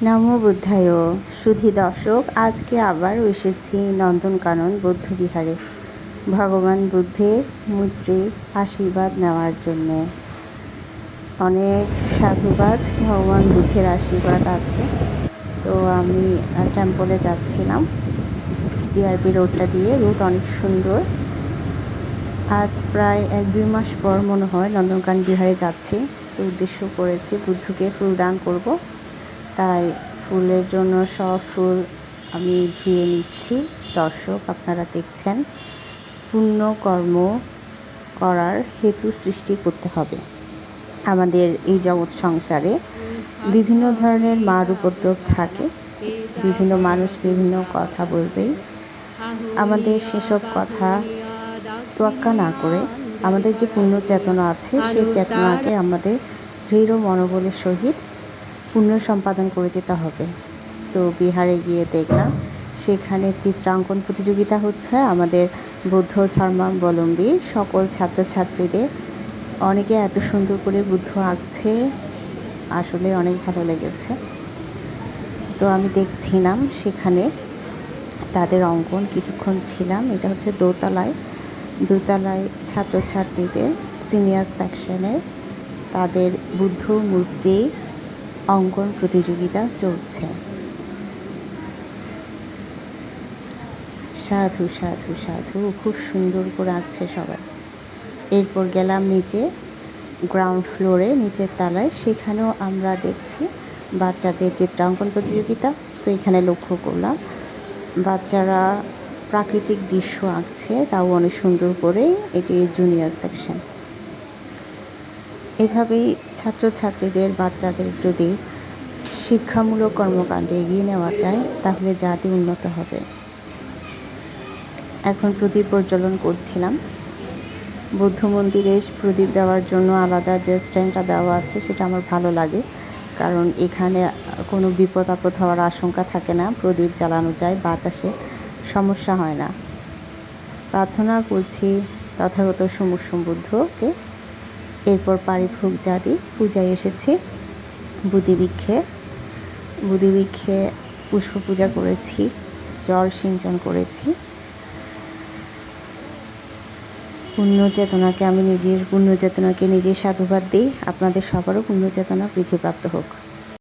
নমো বুদ্ধায়। সুধী দর্শক, আজকে আবার এসেছি নন্দনকানন বৌদ্ধবিহারে ভগবান বুদ্ধের মূর্তি আশীর্বাদ নেওয়ার জন্যে। অনেক সাধুবাদ, ভগবান বুদ্ধের আশীর্বাদ আছে। তো আমি টেম্পলে যাচ্ছিলাম সিআরপি রোডটা দিয়ে। রোড অনেক সুন্দর। আজ প্রায় 1-2 মাস পর মনে হয় নন্দনকানন বিহারে যাচ্ছি। তো উদ্দেশ্য করেছি বুদ্ধকে ফুল দান করব, তাই ফুলের জন্য সব ফুল আমি ধুয়ে নিচ্ছি। দর্শক, আপনারা দেখছেন পুণ্যকর্ম করার হেতু সৃষ্টি করতে হবে। আমাদের এই জগৎ সংসারে বিভিন্ন ধরনের মার উপদ্রব থাকে, বিভিন্ন মানুষ বিভিন্ন কথা বলবে। আমাদের সেসব কথা তোয়াক্কা না করে আমাদের যে পুণ্য চেতনা আছে সেই চেতনাকে আমাদের দৃঢ় মনোবলের সহিত পুণ্য সম্পাদন করে যেতে হবে। তো বিহারে গিয়ে দেখলাম সেখানে চিত্রাঙ্কন প্রতিযোগিতা হচ্ছে। আমাদের বৌদ্ধ ধর্মাবলম্বী সকল ছাত্রছাত্রীদের অনেকে এত সুন্দর করে বুদ্ধ আঁকছে, আসলে অনেক ভালো লেগেছে। তো আমি দেখছিলাম সেখানে তাদের অঙ্কন, কিছুক্ষণ ছিলাম। এটা হচ্ছে দোতলায় ছাত্রছাত্রীদের সিনিয়র সেকশনের তাদের বুদ্ধ মূর্তি অঙ্কন প্রতিযোগিতা চলছে। সাধু সাধু সাধু, খুব সুন্দর করে আঁকছে সবাই। এরপর গেলাম নিচে, গ্রাউন্ড ফ্লোরে নিচের তলায়। সেখানেও আমরা দেখছি বাচ্চাদের চিত্রাঙ্কন প্রতিযোগিতা। তো এখানে লক্ষ্য করলাম বাচ্চারা প্রাকৃতিক দৃশ্য আঁকছে, তাও অনেক সুন্দর করে। এটি জুনিয়র সেকশন। এভাবেই ছাত্রছাত্রীদের, বাচ্চাদের যদি শিক্ষামূলক কর্মকাণ্ডে এগিয়ে নেওয়া যায় তাহলে জাতি উন্নত হবে। এখন প্রদীপ প্রজ্বলন করছিলাম। বুদ্ধ মন্দিরে প্রদীপ দেওয়ার জন্য আলাদা যে স্ট্যান্ডটা দেওয়া আছে সেটা আমার ভালো লাগে, কারণ এখানে কোনো বিপদ আপদ হওয়ার আশঙ্কা থাকে না। প্রদীপ জ্বালানো যায়, বাতাসে সমস্যা হয় না। প্রার্থনা করছি তথাগত সমস্যম বুদ্ধকে। এরপর পারিভোগ জাতি পূজায় এসেছি। বুদ্ধিবৃক্ষে পুষ্প পূজা করেছি, জল সিঞ্চন করেছি। পুণ্য চেতনাকে নিজের সাধুবাদ দিই। আপনাদের সবারও পুণ্য চেতনা বৃদ্ধিপ্রাপ্ত হোক।